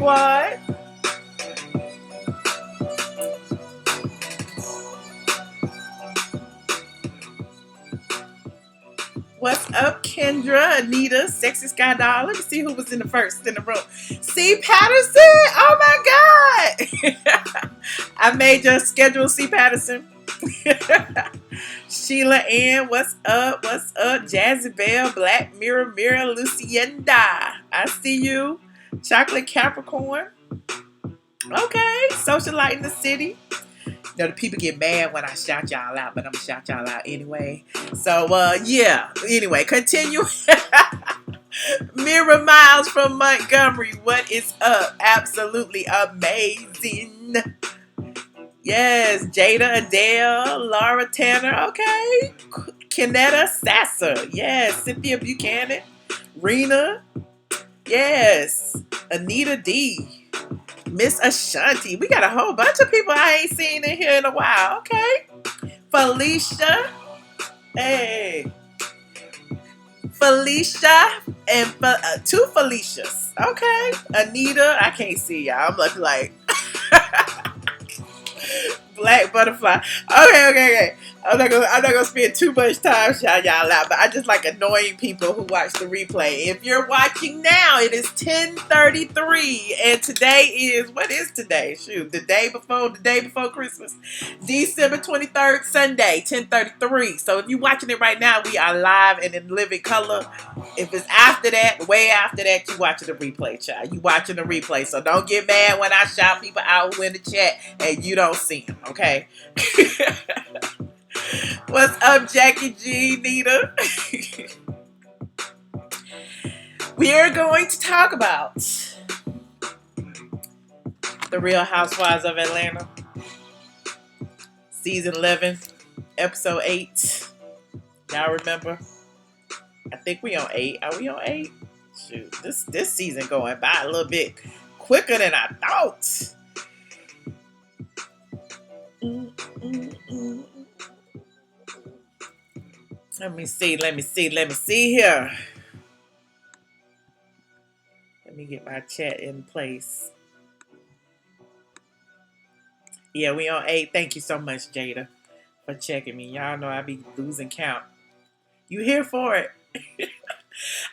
everyone. What's up, Kendra, Anita, Sexy Sky Doll? Let me see who was in the room. C. Patterson. Oh my God. I made your schedule, C. Patterson. Sheila Ann, what's up? What's up? Jazzy Bell, Black Mirror, Lucienda. I see you. Chocolate Capricorn. Okay. Socialite in the city. You know, the people get mad when I shout y'all out, but I'm gonna shout y'all out anyway. So, yeah. Anyway, continue. Mirror Miles from Montgomery. What is up? Absolutely amazing. Yes, Jada Adele, Laura Tanner. Okay. Kenetta Sasser. Yes, Cynthia Buchanan. Rena. Yes. Anita D. Miss Ashanti. We got a whole bunch of people I ain't seen in here in a while. Okay. Felicia. Hey. Felicia and two Felicias. Okay. Anita. I can't see y'all. I'm looking like Black Butterfly. Okay. I'm not gonna spend too much time shouting y'all out, but I just like annoying people who watch the replay. If you're watching now, it is 10:33, and today is, what is today? Shoot, the day before Christmas, December 23rd, Sunday, 10:33. So if you're watching it right now, we are live and in living color. If it's after that, way after that, you watching the replay, child. You watching the replay, so don't get mad when I shout people out who in the chat and you don't see them. Okay. What's up, Jackie G, Nita? We are going to talk about The Real Housewives of Atlanta, season 11, episode 8. Y'all remember? I think we on 8. Are we on 8? Shoot, this season going by a little bit quicker than I thought. Let me see here. Let me get my chat in place. Yeah, we on 8. Thank you so much, Jada, for checking me. Y'all know I be losing count. You here for it?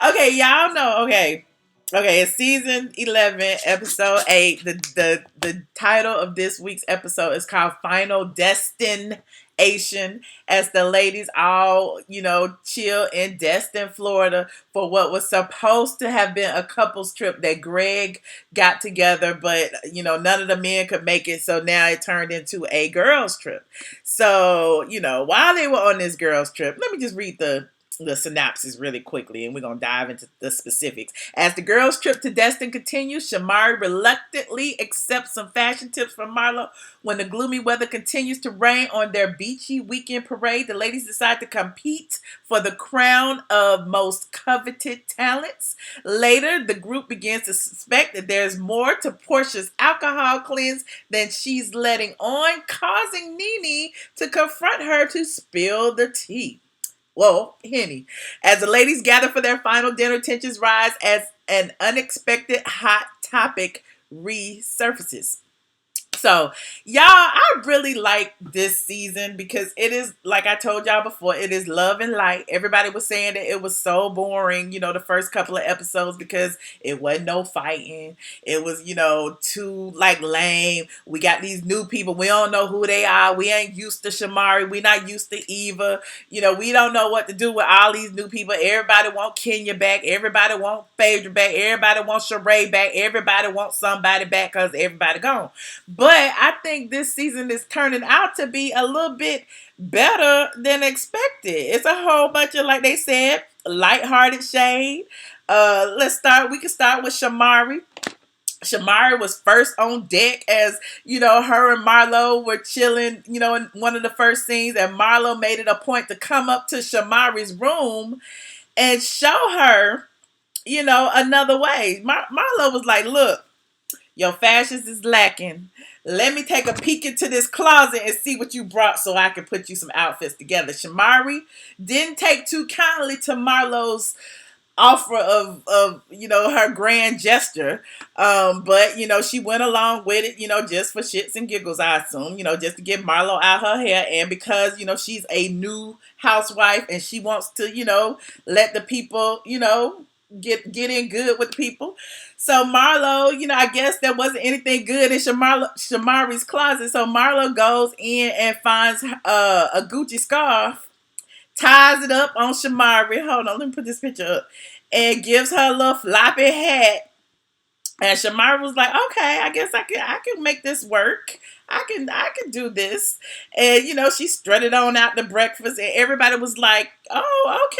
Okay, y'all know. Okay, it's season 11, episode 8. The title of this week's episode is called Final Destin-ation, as the ladies all, chill in Destin, Florida for what was supposed to have been a couple's trip that Greg got together, but, none of the men could make it, so now it turned into a girls' trip. So, while they were on this girls' trip, let me just read the synopsis really quickly, and we're going to dive into the specifics. As the girls' trip to Destin continues, Shamari reluctantly accepts some fashion tips from Marlo. When the gloomy weather continues to rain on their beachy weekend parade, the ladies decide to compete for the crown of most coveted talents. Later, the group begins to suspect that there's more to Porsha's alcohol cleanse than she's letting on, causing Nene to confront her to spill the tea. Well, Henny. As the ladies gather for their final dinner, tensions rise as an unexpected hot topic resurfaces. So, y'all, I really like this season because it is, like I told y'all before, it is love and light. Everybody was saying that it was so boring, the first couple of episodes because it wasn't no fighting. It was, too, lame. We got these new people. We don't know who they are. We ain't used to Shamari. We not used to Eva. We don't know what to do with all these new people. Everybody want Kenya back. Everybody want Phaedra back. Everybody want Sheree back. Everybody want somebody back because everybody gone. But I think this season is turning out to be a little bit better than expected. It's a whole bunch of, like they said, lighthearted shade. We can start with Shamari. Shamari was first on deck as, her and Marlo were chilling, in one of the first scenes. And Marlo made it a point to come up to Shamari's room and show her, another way. Marlo was like, look, your fashions is lacking. Let me take a peek into this closet and see what you brought so I can put you some outfits together. Shamari didn't take too kindly to Marlo's offer of her grand gesture. But she went along with it, just for shits and giggles, I assume, just to get Marlo out her hair. And because she's a new housewife and she wants to let the people get in good with the people. So Marlo, I guess there wasn't anything good in Shamari's closet. So Marlo goes in and finds a Gucci scarf, ties it up on Shamari. Hold on, let me put this picture up. And gives her a little floppy hat. And Shamari was like, okay, I guess I can make this work. I can do this. And she strutted on out to breakfast and everybody was like, oh, okay,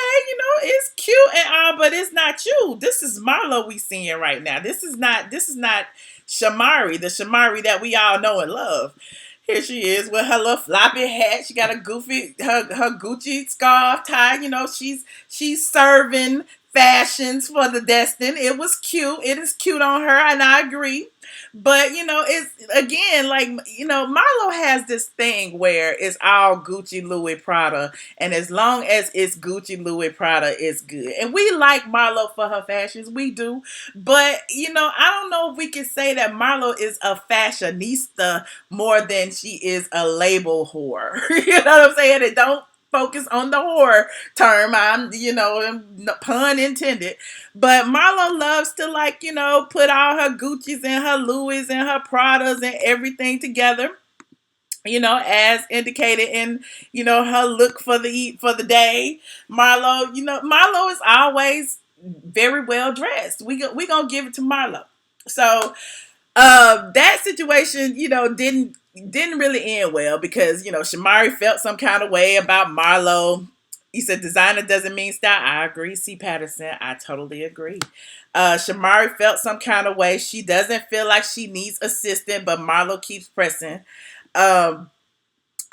it's cute and all, but it's not you. This is Marlo we seeing right now. This is not Shamari, the Shamari that we all know and love. Here she is with her little floppy hat. She got a her Gucci scarf tied. She's serving fashions for the Destin. It was cute. It is cute on her, and I agree. But it's again like Marlo has this thing where it's all Gucci, Louis, Prada, and as long as it's Gucci, Louis, Prada, it's good. And we like Marlo for her fashions, we do. But I don't know if we can say that Marlo is a fashionista more than she is a label whore. You know what I'm saying? It don't focus on the whore term. I'm, pun intended. But Marlo loves to put all her Gucci's and her Louis and her Pradas and everything together. As indicated in, her look for the day. Marlo is always very well dressed. We gonna give it to Marlo. So that situation, didn't really end well because Shamari felt some kind of way about Marlo. He said designer doesn't mean style. I agree. C. Patterson, I totally agree. Shamari felt some kind of way. She doesn't feel like she needs assistance, but Marlo keeps pressing. Um,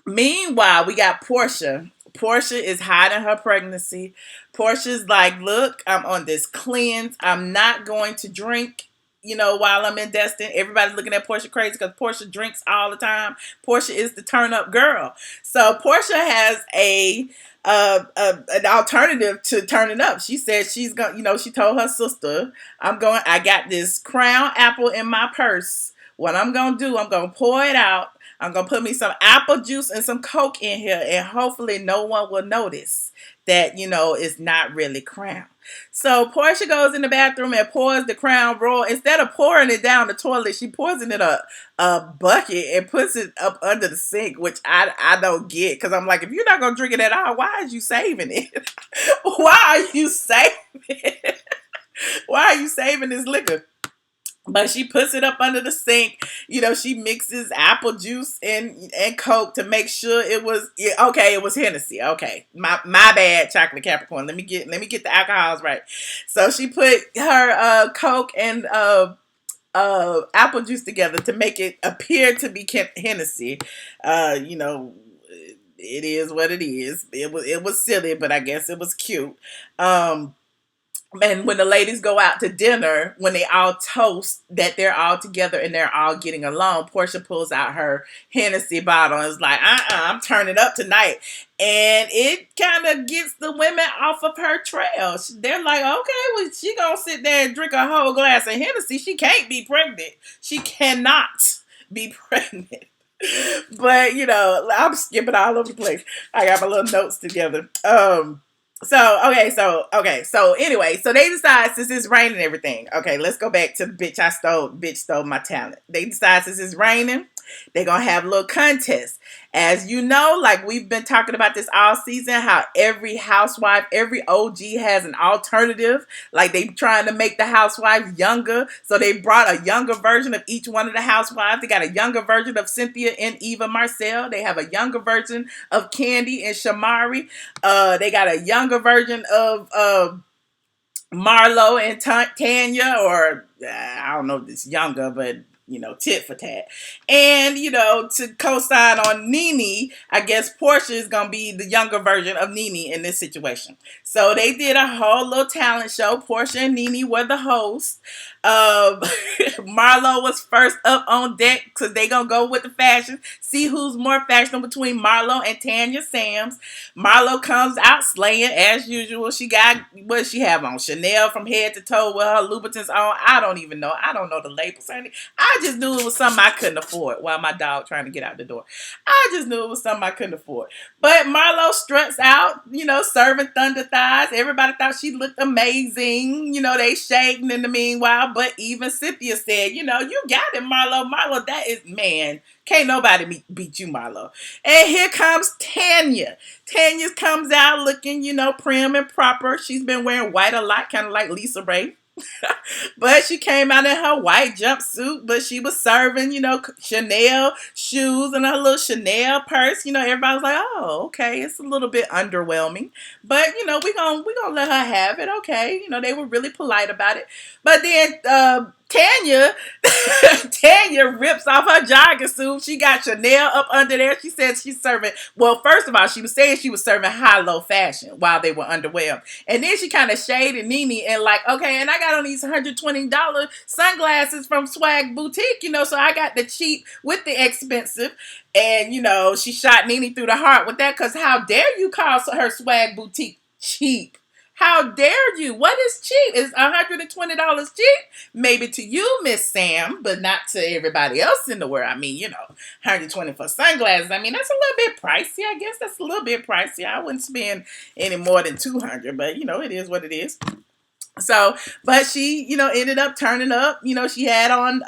Meanwhile, we got Porsha. Porsha is hiding her pregnancy. Porsha's like, look, I'm on this cleanse. I'm not going to drink, while I'm in Destin. Everybody's looking at Porsha crazy because Porsha drinks all the time. Porsha is the turn up girl. So Porsha has an alternative to turning up. She said she's going, she told her sister, I got this crown apple in my purse. What I'm going to do, I'm going to pour it out. I'm going to put me some apple juice and some Coke in here, and hopefully no one will notice that, it's not really Crown. So Porsha goes in the bathroom and pours the Crown Royal. Instead of pouring it down the toilet, she pours it in a bucket and puts it up under the sink, which I don't get, because I'm like, if you're not going to drink it at all, why are you saving it? Why are you saving it? Why are you saving this liquor? But she puts it up under the sink. She mixes apple juice and Coke to make sure it was okay. It was Hennessy. Okay, my bad, chocolate Capricorn. Let me get the alcohols right. So she put her Coke and apple juice together to make it appear to be Hennessy. It is what it is. It was silly, but I guess it was cute. And when the ladies go out to dinner, when they all toast that they're all together and they're all getting along, Porsha pulls out her Hennessy bottle and is like, I'm turning up tonight. And it kind of gets the women off of her trail. They're like, okay, well, she gonna sit there and drink a whole glass of Hennessy. She can't be pregnant. She cannot be pregnant. But, I'm skipping all over the place. I got my little notes together. So anyway, so they decide since it's raining and everything. Okay, let's go back to bitch stole my talent. They decide since it's raining, they're gonna have a little contest. As you know, like we've been talking about this all season, how every housewife, every OG has an alternative. Like they trying to make the housewives younger. So they brought a younger version of each one of the housewives. They got a younger version of Cynthia and Eva Marcel. They have a younger version of Candy and Shamari. They got a younger version of Marlo and Tanya, or I don't know if it's younger, but tit for tat. And, to co-sign on Nene, I guess Porsha is going to be the younger version of Nene in this situation. So they did a whole little talent show. Porsha and Nene were the hosts. Marlo was first up on deck because they going to go with the fashion. See who's more fashionable between Marlo and Tanya Sams. Marlo comes out slaying as usual. She got, what does she have on? Chanel from head to toe with her Louboutins on. I don't even know. I don't know the labels. I just knew it was something I couldn't afford while my dog trying to get out the door. I just knew it was something I couldn't afford. But Marlo struts out, serving thunder thighs. Everybody thought she looked amazing. They shading in the meanwhile. But even Cynthia said, you got it, Marlo. Marlo, that is, man, can't nobody beat you, Marlo. And here comes Tanya. Tanya comes out looking, prim and proper. She's been wearing white a lot, kind of like Lisa Ray. But she came out in her white jumpsuit, but she was serving, Chanel shoes and her little Chanel purse. Everybody was like, oh, okay, it's a little bit underwhelming. But, we're gonna let her have it, okay. They were really polite about it. But then Tanya rips off her jogging suit. She got Chanel up under there. She said she's serving, well, first of all, she was saying she was serving high-low fashion while they were underwhelmed. And then she kind of shaded Nene and like, okay, and I got on these $120 sunglasses from Swag Boutique, so I got the cheap with the expensive. And, she shot Nene through the heart with that because how dare you call her Swag Boutique cheap? How dare you? What is cheap? Is $120 cheap? Maybe to you, Miss Sam, but not to everybody else in the world. I mean, $120 for sunglasses. I mean, that's a little bit pricey. I guess that's a little bit pricey. I wouldn't spend any more than $200, but it is what it is. So, but she, ended up turning up. She had on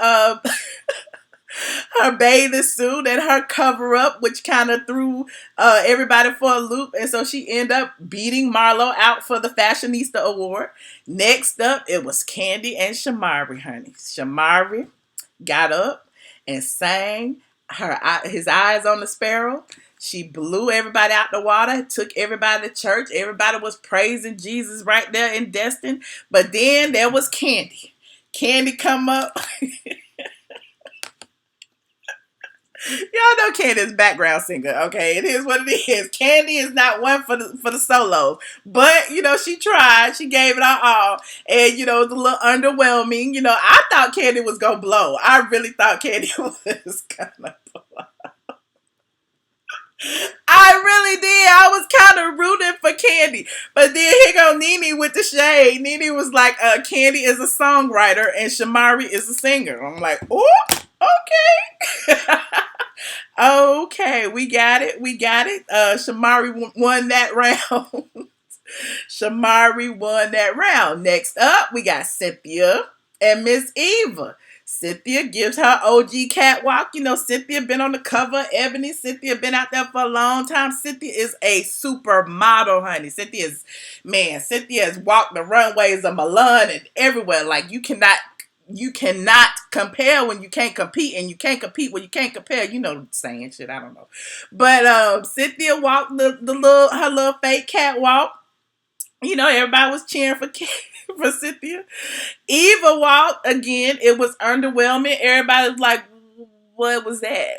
her bathing suit and her cover up, which kind of threw everybody for a loop. And so she ended up beating Marlo out for the Fashionista Award. Next up, it was Candy and Shamari, honey. Shamari got up and sang his eyes on the sparrow. She blew everybody out the water, took everybody to church. Everybody was praising Jesus right there in Destin. But then there was Candy. Candy come up. Y'all know Candy's background singer, okay? It is what it is. Candy is not one for the solos. But, she tried. She gave it her all. And, it was a little underwhelming. I thought Candy was going to blow. I really thought Candy was going to blow. I really did. I was kind of rooting for Candy. But then here go Nene with the shade. Nene was like, Candy is a songwriter and Shamari is a singer. I'm like, oh, okay. Okay, we got it. Shamari won that round. Shamari won that round. Next up, we got Cynthia and Miss Eva. Cynthia gives her OG catwalk. Cynthia been on the cover of Ebony. Cynthia been out there for a long time. Cynthia is a supermodel, honey. Cynthia has walked the runways of Milan and everywhere. Like, you cannot compare when you can't compete, and you can't compete when you can't compare. Saying shit, I don't know. But Cynthia walked her little fake catwalk. Everybody was cheering for Cynthia. Eva walked again. It was underwhelming. Everybody was like, what was that?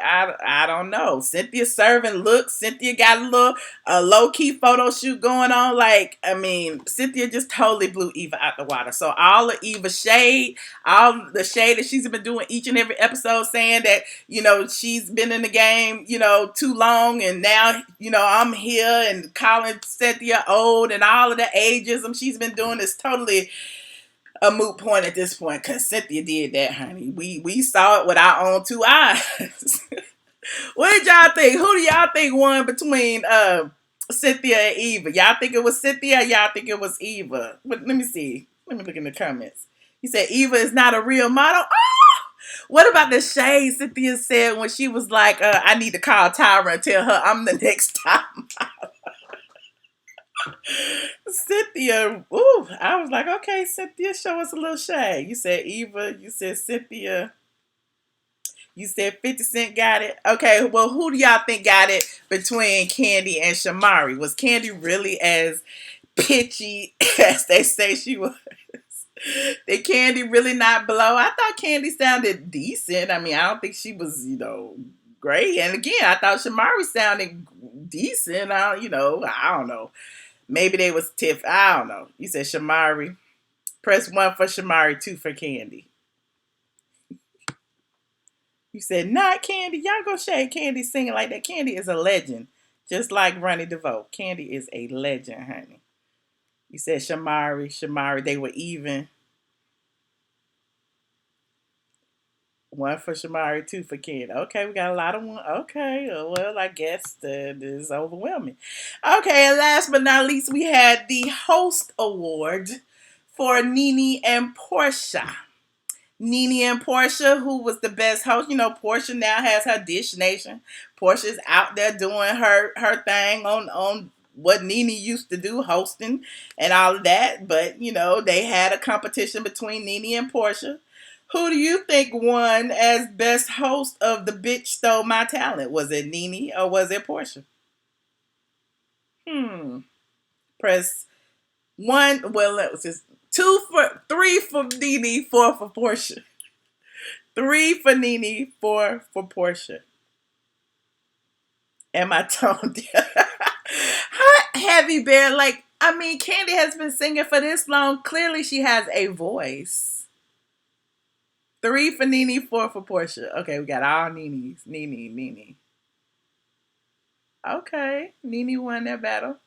I don't know. Cynthia serving looks. Cynthia got a low-key photo shoot going on. Like, I mean, Cynthia just totally blew Eva out the water. So all of Eva's shade, all the shade that she's been doing each and every episode, saying that, she's been in the game, too long, and now, I'm here, and calling Cynthia old and all of the ageism she's been doing is totally a moot point at this point, because Cynthia did that, honey. We saw it with our own two eyes. What did y'all think? Who do y'all think won between Cynthia and Eva? Y'all think it was Cynthia, or y'all think it was Eva? But let me see. Let me look in the comments. You said Eva is not a real model. Oh! What about the shade Cynthia said when she was like, I need to call Tyra and tell her I'm the next top model? Cynthia, ooh, I was like, okay, Cynthia, show us a little shade. You said Eva, you said Cynthia, you said 50 Cent got it. Okay, well, who do y'all think got it between Candy and Shamari? Was Candy really as pitchy as they say she was? Did Candy really not blow? I thought Candy sounded decent. I mean, I don't think she was, great. And again, I thought Shamari sounded decent. I don't know. Maybe they was Tiff. I don't know. You said Shamari. Press 1 for Shamari, 2 for Candy. You said not Candy. Y'all go shade Candy singing like that. Candy is a legend. Just like Ronnie DeVoe. Candy is a legend, honey. You said Shamari, they were even. 1 for Shamari, 2 for Candy. Okay, we got a lot of one. Okay, well, I guess that is overwhelming. Okay, and last but not least, we had the host award for Nene and Porsha. Nene and Porsha, who was the best host. Porsha now has her DESTIN-ation. Porsha's out there doing her thing on what Nene used to do, hosting and all of that. But, they had a competition between Nene and Porsha. Who do you think won as best host of the Bitch Stole My Talent? Was it Nene or was it Porsha? Press 1. Well, it was just 3 for Nene, 4 for Porsha. 3 for Nene, 4 for Porsha. Am I toned down? Hot heavy bear. Candy has been singing for this long. Clearly, she has a voice. 3 for Nene, 4 for Porsha. Okay, we got all Nenes. Nene. Okay, Nene won that battle.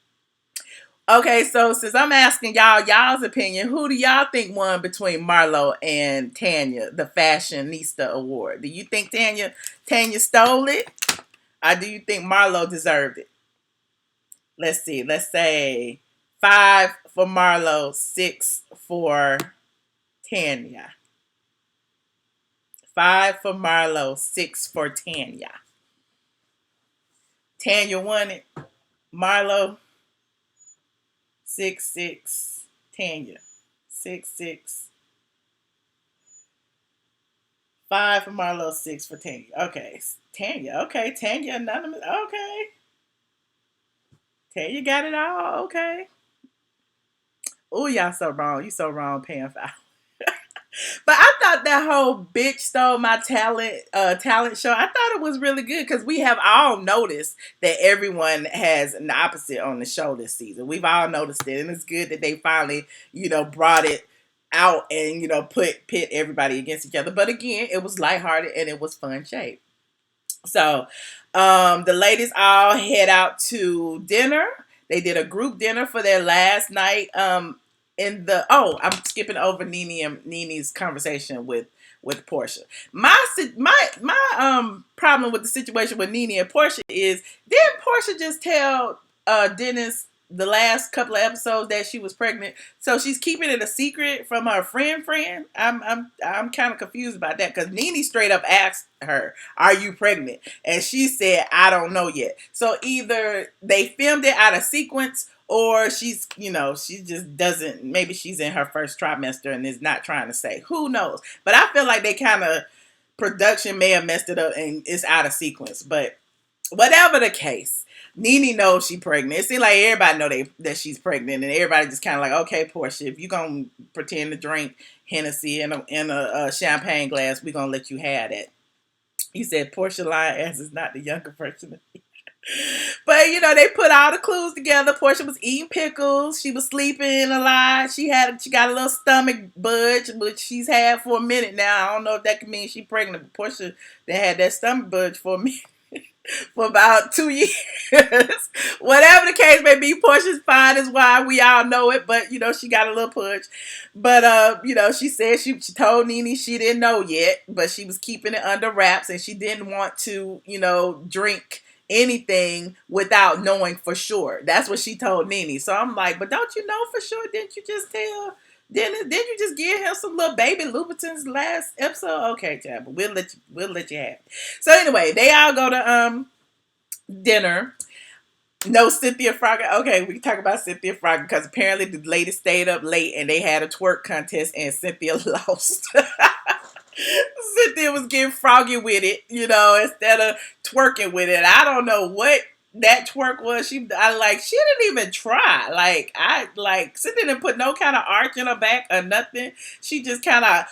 Okay, so since I'm asking y'all's opinion, who do y'all think won between Marlo and Tanya, the Fashionista Award? Do you think Tanya stole it? Or do you think Marlo deserved it? Let's see. Let's say 5 for Marlo, 6 for Tanya. 5 for Marlo, 6 for Tanya. Tanya won it. Marlo, 6-6. Tanya, 6-6. 5 for Marlo, 6 for Tanya. Okay, Tanya. Okay, Tanya anonymous. Okay, Tanya got it all. Okay. Oh, y'all so wrong. You so wrong, Pan 5. But I thought that whole Bitch Stole My Talent show, I thought it was really good because we have all noticed that everyone has an opposite on the show this season. We've all noticed it, and it's good that they finally, brought it out and, pit everybody against each other. But again, it was lighthearted and it was fun shape. So the ladies all head out to dinner. They did a group dinner for their last night. I'm skipping over Nene's conversation with Porsha. My problem with the situation with Nene and Porsha is, didn't Porsha just tell Dennis the last couple of episodes that she was pregnant? So she's keeping it a secret from her friend. I'm kind of confused about that because Nene straight up asked her, "Are you pregnant?" And she said, "I don't know yet." So either they filmed it out of sequence, or she's, she just doesn't, maybe she's in her first trimester and is not trying to say. Who knows? But I feel like they kind of, production may have messed it up and it's out of sequence. But whatever the case, Nene knows she's pregnant. It seems like everybody know that she's pregnant, and everybody just kind of like, okay, Porsha, if you're going to pretend to drink Hennessy in a champagne glass, we're going to let you have that. You said Porsha lying ass is not the younger person. But, they put all the clues together. Porsha was eating pickles. She was sleeping a lot. She got a little stomach budge, which she's had for a minute now. I don't know if that can mean she's pregnant, but Porsha, they had that stomach budge for a minute. For about 2 years. Whatever the case may be, Porsha's fine is why we all know it. But, she got a little push. But, she said she told Nene she didn't know yet. But she was keeping it under wraps. And she didn't want to, drink anything without knowing for sure. That's what she told Nene. So I'm like, but don't you know for sure? Didn't you just tell? Didn't you just give him some little baby Louboutins last episode? Okay, Chad, but we'll let you have it. So anyway, they all go to dinner. No Cynthia Frogger. Okay, we can talk about Cynthia Frogger because apparently the ladies stayed up late and they had a twerk contest and Cynthia lost. Cynthia was getting froggy with it, instead of twerking with it. I don't know what that twerk was. She didn't even try. She didn't put no kind of arch in her back or nothing. She just kind of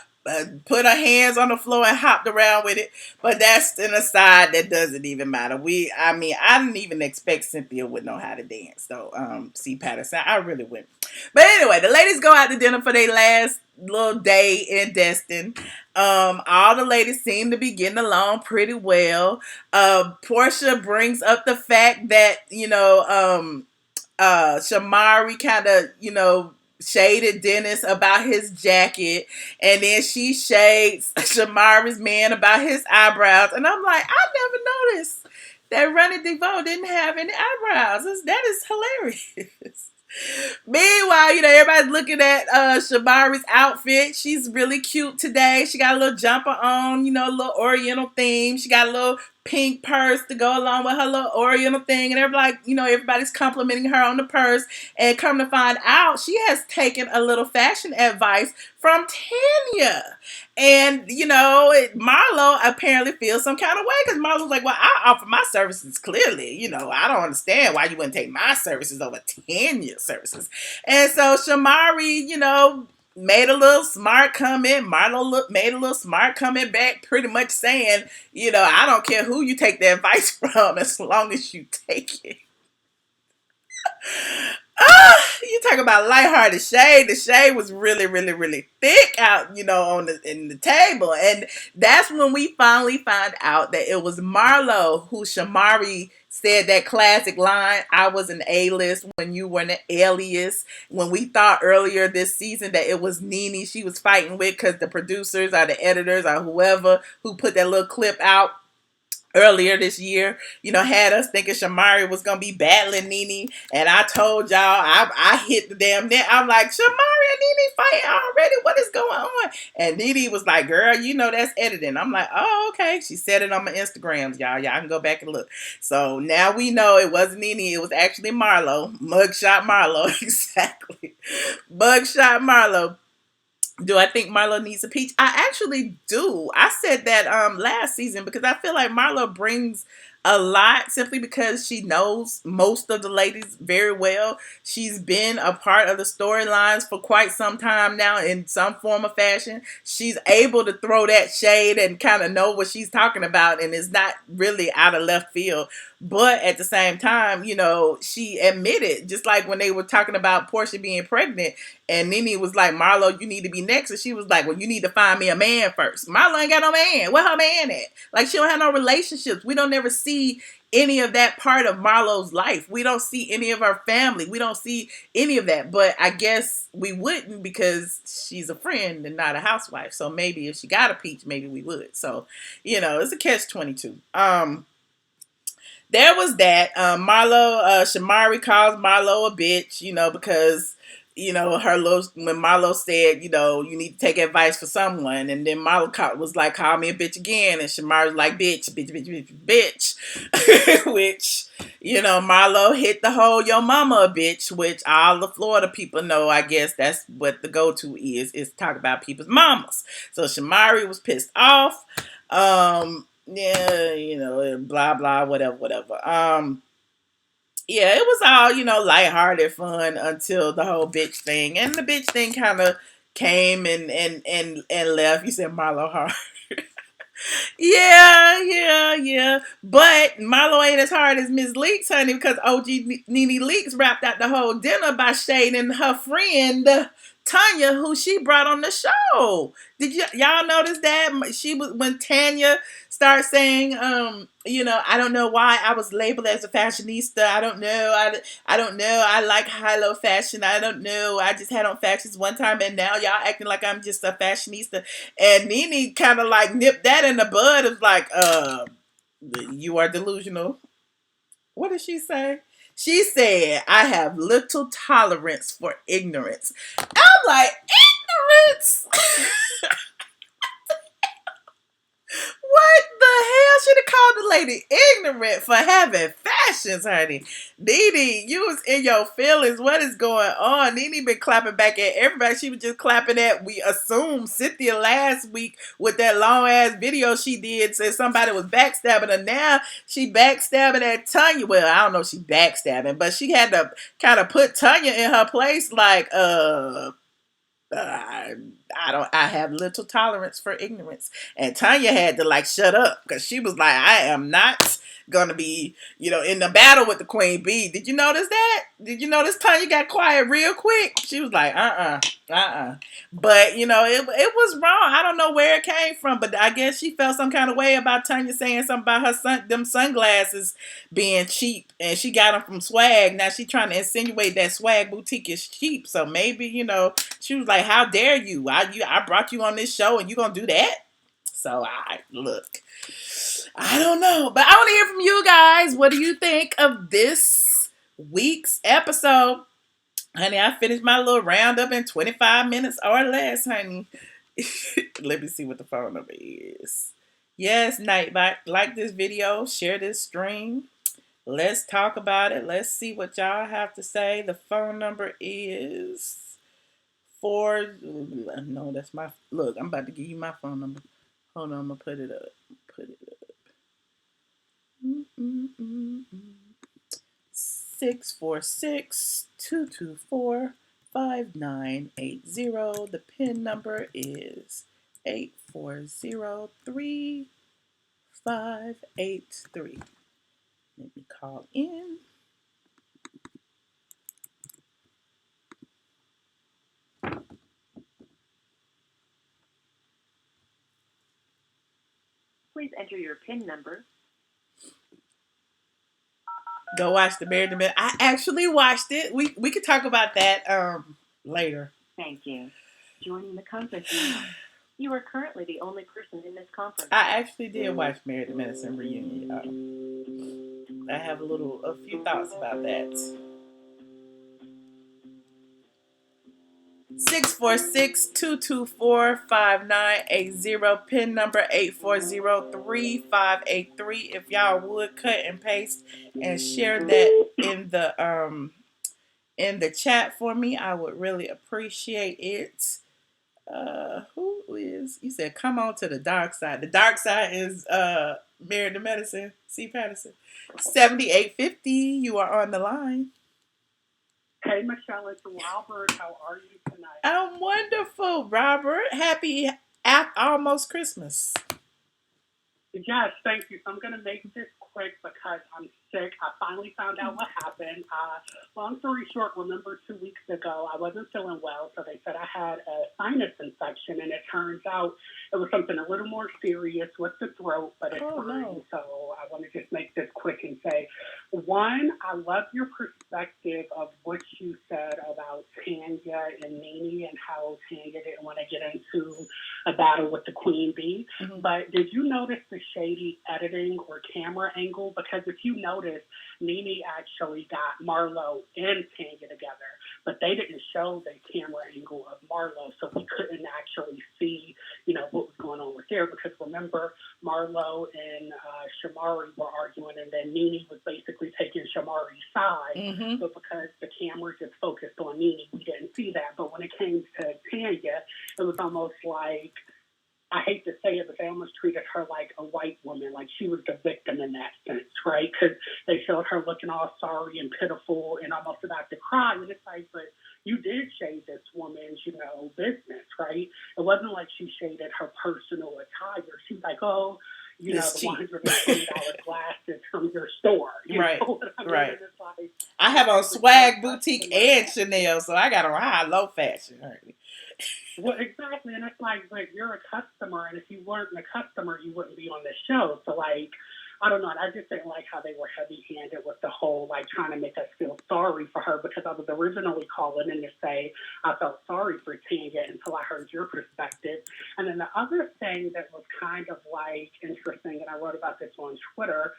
put her hands on the floor and hopped around with it. But that's an aside that doesn't even matter. I didn't even expect Cynthia would know how to dance. So, C. Patterson, I really wouldn't. But anyway, the ladies go out to dinner for their last little day in Destin. All the ladies seem to be getting along pretty well. Porsha brings up the fact that, Shamari kind of, shaded Dennis about his jacket, and then she shades Shamari's man about his eyebrows. And I'm like, I never noticed that Ronnie DeVoe didn't have any eyebrows. That is hilarious. Meanwhile, everybody's looking at Shamari's outfit. She's really cute today. She got a little jumper on, a little oriental theme. She got a little pink purse to go along with her little oriental thing. And everybody's complimenting her on the purse. And come to find out, she has taken a little fashion advice from Tanya. And, Marlo apparently feels some kind of way because Marlo's like, well, I offer my services clearly. I don't understand why you wouldn't take my services over Tanya's services. And so Shamari, made a little smart comment. Marlo made a little smart comment back, pretty much saying, I don't care who you take the advice from as long as you take it. You talk about lighthearted shade. The shade was really, really, really thick out, in the table. And that's when we finally found out that it was Marlo who Shamari said that classic line, I was an A-list when you were an alias. When we thought earlier this season that it was Nene she was fighting with because the producers or the editors or whoever who put that little clip out earlier this year, had us thinking Shamari was going to be battling Nene. And I told y'all, I hit the damn net. I'm like, Shamari and Nene fighting already? What is going on? And Nene was like, girl, that's editing. I'm like, oh, okay. She said it on my Instagrams, y'all. Y'all can go back and look. So now we know it wasn't Nene. It was actually Marlo. Mugshot Marlo. Exactly. Mugshot Marlo. Do I think Marlo needs a peach? I actually do. I said that last season because I feel like Marlo brings a lot simply because she knows most of the ladies very well. She's been a part of the storylines for quite some time now in some form of fashion. She's able to throw that shade and kind of know what she's talking about, and it's not really out of left field. But at the same time, she admitted, just like when they were talking about Porsha being pregnant, and Nene was like, Marlo, you need to be next. And she was like, well, you need to find me a man first. Marlo ain't got no man. Where her man at? Like, she don't have no relationships. We don't ever see any of that part of Marlo's life. We don't see any of her family. We don't see any of that. But I guess we wouldn't because she's a friend and not a housewife. So maybe if she got a peach, maybe we would. So, it's a catch-22. There was that. Shamari calls Marlo a bitch, because when Marlo said, you need to take advice for someone, and then Marlo was like, call me a bitch again, and Shamari was like, bitch, which, Marlo hit the whole your mama a bitch, which all the Florida people know. I guess that's what the go-to is talk about people's mamas. So Shamari was pissed off. Yeah, blah, blah, whatever. Yeah, it was all, lighthearted fun until the whole bitch thing. And the bitch thing kind of came and left. You said Marlo hard. Yeah. But Marlo ain't as hard as Miss Leaks, honey, because OG Nene Leaks wrapped out the whole dinner by shading her friend Tanya, who she brought on the show. Did y'all notice that? She was when Tanya started saying, I don't know why I was labeled as a fashionista. I don't know. I don't know. I like high-low fashion. I don't know. I just had on fashions one time, and now y'all acting like I'm just a fashionista. And Nene kind of like nipped that in the bud. Of like, you are delusional. What did she say? She said, I have little tolerance for ignorance. I'm like, ignorance? What the hell? Should have called the lady ignorant for having passions, honey. Nene, you was in your feelings. What is going on? Nene been clapping back at everybody. She was just clapping at, we assume, Cynthia last week with that long ass video she did. Said somebody was backstabbing her. Now she backstabbing at Tanya. Well, I don't know if she backstabbing, but she had to kind of put Tanya in her place. Like, I have little tolerance for ignorance. And Tanya had to like shut up because she was like, I am not gonna be, in the battle with the queen bee. Did you notice that? Did you notice Tanya got quiet real quick? She was like, But it was wrong. I don't know where it came from, but I guess she felt some kind of way about Tanya saying something about them sunglasses being cheap, and she got them from Swag. Now she trying to insinuate that Swag boutique is cheap. So maybe she was like, "How dare you? I brought you on this show, and you gonna do that?" So I don't know, but I want to hear from you guys. What do you think of this week's episode? Honey, I finished my little roundup in 25 minutes or less, honey. Let me see what the phone number is. Yes, Nightbot, like this video, share this stream. Let's talk about it. Let's see what y'all have to say. The phone number is no, that's my, look, I'm about to give you my phone number. Hold on, I'm going to put it up. 646-224-5980. The PIN number is 8403583. Let me call in. Please enter your PIN number. Go watch the Married to Men. I actually watched it. We could talk about that later. Thank you. Joining the conference now. You are currently the only person in this conference. I actually did watch Married to Medicine reunion. I have a few thoughts about that. 646-224-5980. PIN number 8403583. If y'all would cut and paste and share that in the chat for me, I would really appreciate it. Who is, you said come on to the dark side. The dark side is Married to Medicine, C. Patterson. 7850, you are on the line. Hey, Michelle, it's Robert. How are you tonight? I'm wonderful, Robert. Happy almost Christmas. Yes, thank you. So I'm going to make this quick because I'm sick. I finally found out what happened. Long story short, remember 2 weeks ago, I wasn't feeling well, so they said I had a sinus infection, and it turns out it was something a little more serious with the throat, but it's fine. No. So I want to just make this quick and say, one, I love your perspective of what you said about Tanya and Nene and how Tanya didn't want to get into a battle with the queen bee. Mm-hmm. But did you notice the shady editing or camera angle? Because if you notice, Nene actually got Marlo and Tanya together, but they didn't show the camera angle of Marlo, so we couldn't actually see, what was going on with there. Because remember, Marlo and Shamari were arguing, and then Nene was basically taking Shamari's side. Mm-hmm. But because the camera just focused on Nene, we didn't see that. But when it came to Tanya, it was almost like, I hate to say it, but they almost treated her like a white woman, like she was the victim in that sense, right? Because they showed her looking all sorry and pitiful and almost about to cry. And it's like, but you did shade this woman's, business, right? It wasn't like she shaded her personal attire. She was like, oh, the $120 glasses from your store. Right, right. It's like, I have on Swag, Boutique, and Chanel, so I got on high-low fashion, honey. Well, exactly, and it's like, but you're a customer, and if you weren't a customer, you wouldn't be on the show. So, like, I don't know, and I just didn't like how they were heavy-handed with the whole, like, trying to make us feel sorry for her, because I was originally calling in to say I felt sorry for Tanya until I heard your perspective. And then the other thing that was kind of, like, interesting, and I wrote about this on Twitter,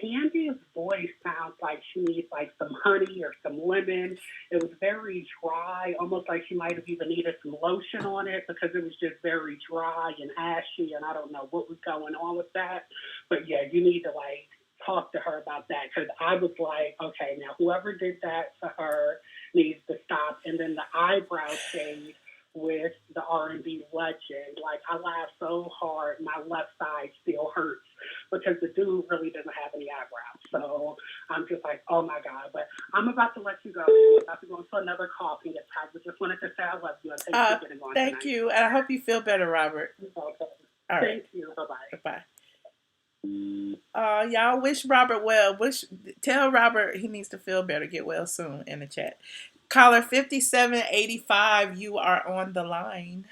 Candy's voice sounds like she needs like some honey or some lemon. It was very dry, almost like she might have even needed some lotion on it, because it was just very dry and ashy, and I don't know what was going on with that. But yeah, you need to like talk to her about that because I was like, okay, now whoever did that to her needs to stop. And then the eyebrow shade with the R&B legend, like I laughed so hard, my left side still hurts because the dude really doesn't have any eyebrows. So I'm just like, oh my God. But I'm about to let you go. I'm about to go into another coffee. I just wanted to say I love you and thank you for getting on Thank tonight. you. And I hope you feel better, Robert. Okay. All right. Thank you. Bye-bye. Bye. Y'all wish Robert well. Tell Robert he needs to feel better, get well soon in the chat. Caller 5785, you are on the line.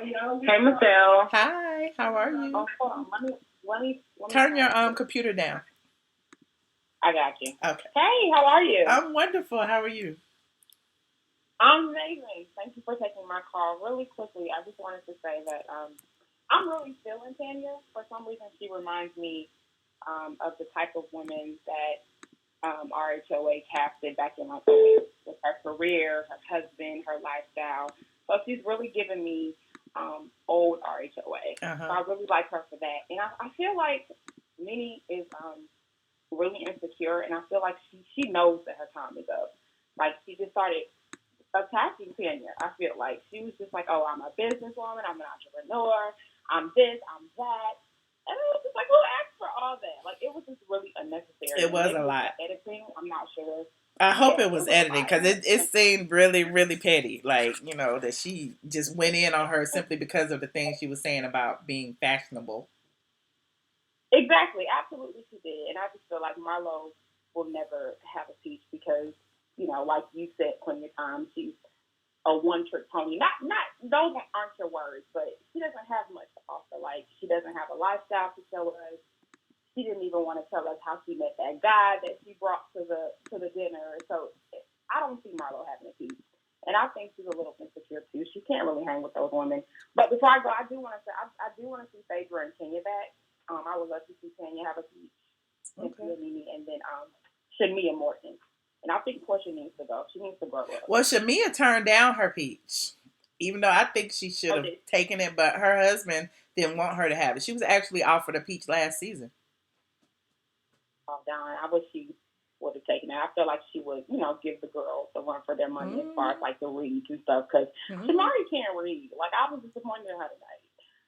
Hey, Michelle. Hi, how are you? Oh, hold on. Let me Turn your computer down. I got you. Okay. Hey, how are you? I'm wonderful. How are you? I'm amazing. Thank you for taking my call. Really quickly, I just wanted to say that I'm really feeling Tanya. For some reason, she reminds me of the type of woman that RHOA casted back in my career with her career, her husband, her lifestyle. So she's really given me old RHOA. Uh-huh. So I really like her for that. And I feel like Nene is really insecure, and I feel like she knows that her time is up. Like, she just started attacking Tanya. I feel like she was just like, oh, I'm a businesswoman, I'm an entrepreneur, I'm this, I'm that. And it was just like, who asked for all that? Like, it was just really unnecessary. It was a lot. Editing, I'm not sure. I hope it was editing because it seemed really, really petty. Like, that she just went in on her simply because of the things she was saying about being fashionable. Exactly. Absolutely she did. And I just feel like Marlo will never have a peach because, like you said plenty of times, she's a one-trick pony. Not those aren't your words, but she doesn't have much to offer. Like, she doesn't have a lifestyle to show us. She didn't even want to tell us how she met that guy that she brought to the dinner. So I don't see Marlo having a peach. And I think she's a little insecure too. She can't really hang with those women. But before I go, I do want to say I do want to see Phaedra and Kenya back. I would love to see Tanya have a peach. Okay. And then Shamia Morton. And I think Porsha needs to go. She needs to grow up. Well, Shamia turned down her peach, even though I think she should have taken it, but her husband didn't want her to have it. She was actually offered a peach last season. Oh, darn. I wish she would have taken it. I feel like she would, give the girls the run for their money as far as, like, the reads and stuff. Because Shamari can't read. Like, I was disappointed in her tonight.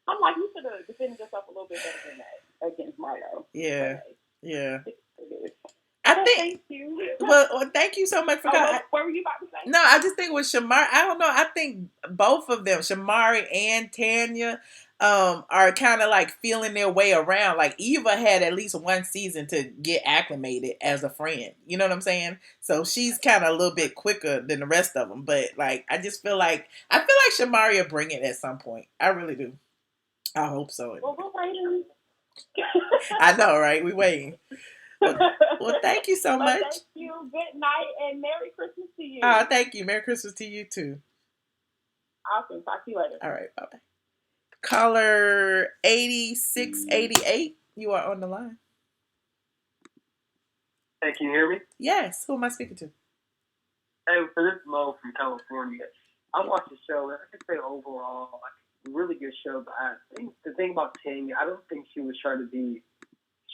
I'm like, you should have defended yourself a little bit better than that against Marlo. Yeah. But, yeah. I think. Thank you. Well, thank you so much for coming. What were you about to say? No, I just think with Shamari, I don't know. I think both of them, Shamari and Tanya, are kind of like feeling their way around. Like, Eva had at least one season to get acclimated as a friend. You know what I'm saying? So she's kind of a little bit quicker than the rest of them. But, like, I feel like Shamari will bring it at some point. I really do. I hope so. Well, we're waiting. I know, right? We waiting. Well, thank you so much. Thank you. Good night and Merry Christmas to you. Thank you. Merry Christmas to you too. Awesome. Talk to you later. All right. Bye-bye. Caller 8688, you are on the line. Hey, can you hear me? Yes. Who am I speaking to? Hey, so this is Mo from California. I watched the show, and I could say overall, like, really good show, but I think the thing about Tanya, I don't think she was trying to be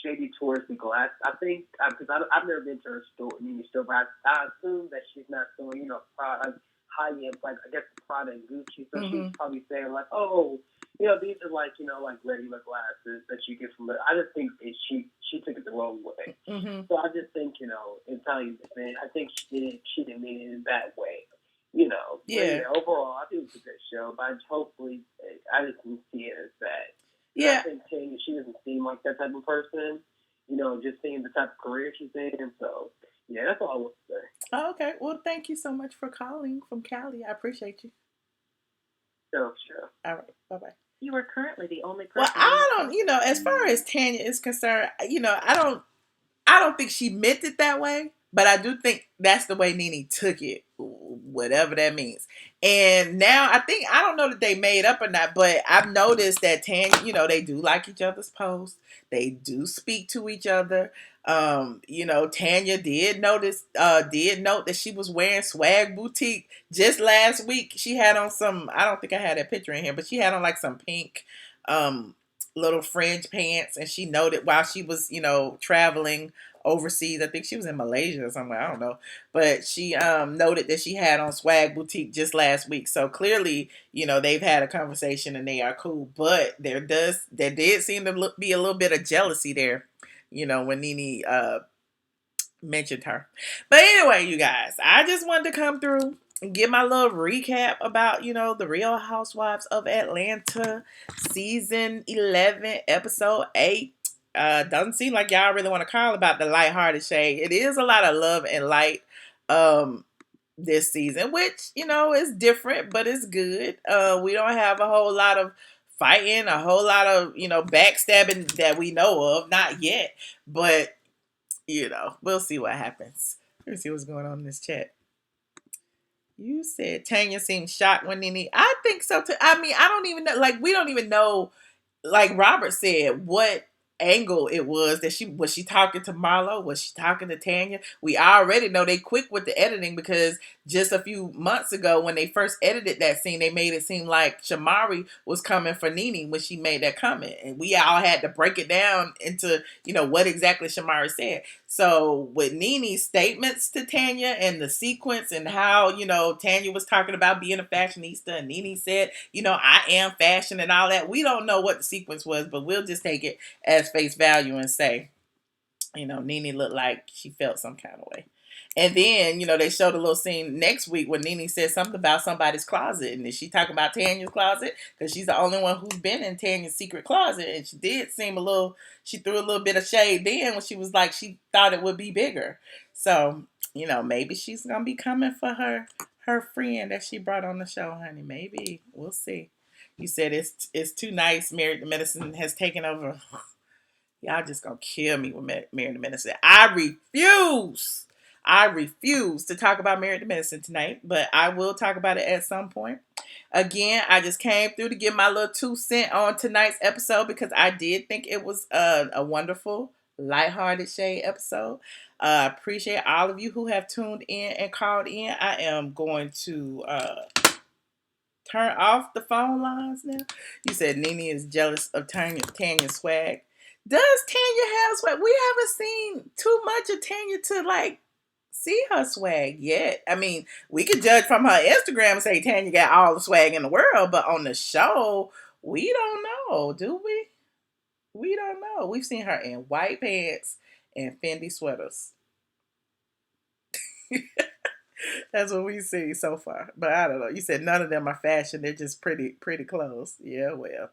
shady towards the glass. I think, because I've never been to her store, but I assume that she's not doing, product, high-end, like, I guess Prada and Gucci, so she's probably saying, like, oh, these are, like, like, regular glasses that you get from I just think that she took it the wrong way. So I just think, in Tanya's defense, I think she didn't mean it in that way. Yeah. But, overall, I think it was a good show, but hopefully, I just didn't see it as that. Yeah. I think Tanya, she doesn't seem like that type of person, just seeing the type of career she's in. So, yeah, that's all I want to say. Oh, okay. Well, thank you so much for calling from Cali. I appreciate you. Sure. All right. Bye-bye. You are currently the only person. Well, I don't, as far as Tanya is concerned, I don't think she meant it that way, but I do think that's the way Nene took it, whatever that means. And now I don't know that they made up or not, but I've noticed that Tanya, they do like each other's posts. They do speak to each other. Tanya did note that she was wearing Swag Boutique just last week. She had on some, I don't think I had that picture in here, but she had on like some pink, little fringe pants, and she noted while she was, traveling overseas. I think she was in Malaysia or somewhere. I don't know, but she noted that she had on Swag Boutique just last week. So clearly, they've had a conversation and they are cool. But there did seem to be a little bit of jealousy there, when Nene mentioned her. But anyway, you guys, I just wanted to come through and give my little recap about, the Real Housewives of Atlanta, season 11, episode 8. Doesn't seem like y'all really want to call about the lighthearted shade. It is a lot of love and light this season, which, is different, but it's good. We don't have a whole lot of fighting, a whole lot of, backstabbing that we know of. Not yet, but we'll see what happens. Let me see what's going on in this chat. You said Tanya seemed shocked when Nene. I think so too. I mean, I don't even know. Like, we don't even know. Like Robert said, what angle it was that was she talking to Marlo? Was she talking to Tanya? We already know they quick with the editing, because just a few months ago when they first edited that scene, they made it seem like Shamari was coming for Nene when she made that comment, and we all had to break it down into what exactly Shamari said. So with Nene's statements to Tanya and the sequence and how Tanya was talking about being a fashionista and Nene said I am fashion and all that, we don't know what the sequence was, but we'll just take it as face value and say, Nene looked like she felt some kind of way. And then, they showed a little scene next week where Nene said something about somebody's closet. And is she talking about Tanya's closet? Because she's the only one who's been in Tanya's secret closet. And she did seem she threw a little bit of shade then when she was like, she thought it would be bigger. So, maybe she's going to be coming for her friend that she brought on the show, honey. Maybe. We'll see. You said it's too nice. Married to Medicine has taken over. Y'all just gonna kill me with Married to Medicine. I refuse to talk about Married to Medicine tonight, but I will talk about it at some point. Again, I just came through to give my little 2 cents on tonight's episode because I did think it was a wonderful, lighthearted shade episode. Appreciate all of you who have tuned in and called in. I am going to turn off the phone lines now. You said Nene is jealous of Tanya's swag. Does Tanya have swag? We haven't seen too much of Tanya to see her swag yet. I mean, we could judge from her Instagram and say Tanya got all the swag in the world, but on the show, we don't know, do we? We don't know. We've seen her in white pants and Fendi sweaters. That's what we see so far. But I don't know. You said none of them are fashion. They're just pretty clothes. Yeah, well.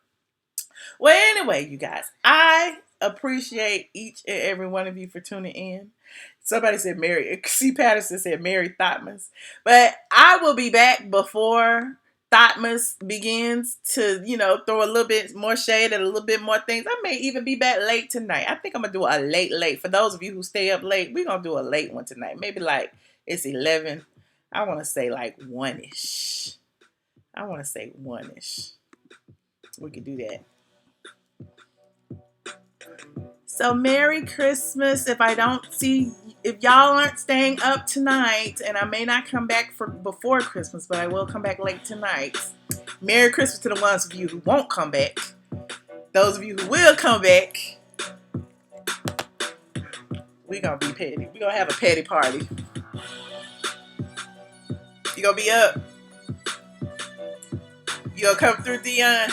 Well, anyway, you guys, I appreciate each and every one of you for tuning in. Somebody said Mary. C. Patterson said Mary Thotmas. But I will be back before Thotmas begins to, throw a little bit more shade at a little bit more things. I may even be back late tonight. I think I'm going to do a late. For those of you who stay up late, we're going to do a late one tonight. Maybe it's 11. I want to say 1-ish. We could do that. So Merry Christmas. If y'all aren't staying up tonight, and I may not come back before Christmas, but I will come back late tonight. Merry Christmas to the ones of you who won't come back. Those of you who will come back, we're going to be petty. We're going to have a petty party. You going to be up? You going to come through, Dion?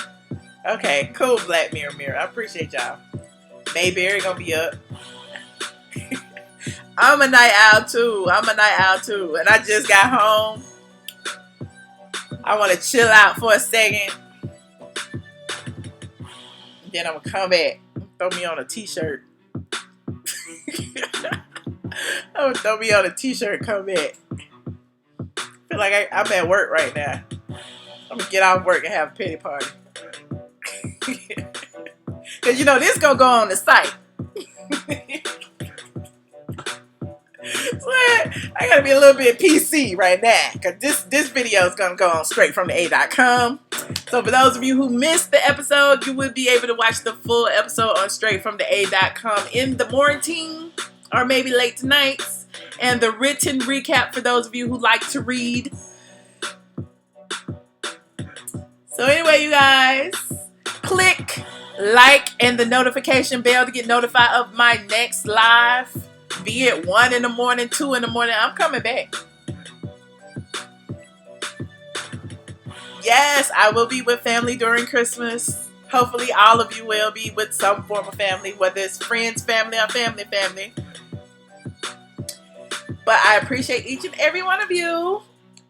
Okay, cool, Black Mirror. I appreciate y'all. Mayberry gonna be up. I'm a night owl too. And I just got home. I want to chill out for a second. Then I'm gonna come back. Throw me on a t-shirt. I'm gonna throw me on a t-shirt and come back. Feel like I'm at work right now. I'm gonna get off work and have a petty party. Because, this going to go on the site. So I got to be a little bit PC right now. Because this video is going to go on straight from the A.com. So for those of you who missed the episode, you will be able to watch the full episode on straight from the A.com in the morning or maybe late tonight. And the written recap for those of you who like to read. So anyway, you guys, click, like and the notification bell to get notified of my next live. Be it 1 in the morning, 2 in the morning. I'm coming back. Yes, I will be with family during Christmas. Hopefully all of you will be with some form of family, whether it's friends, family, or family. But I appreciate each and every one of you.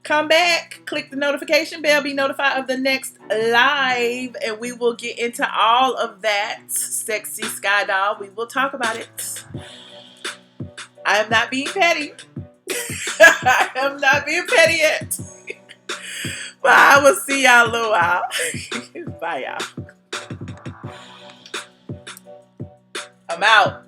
Come back, click the notification bell, be notified of the next live, and we will get into all of that. Sexy Sky Doll, we will talk about it. I am not being petty. I am not being petty yet. But I will see y'all in a little while. Bye, y'all. I'm out.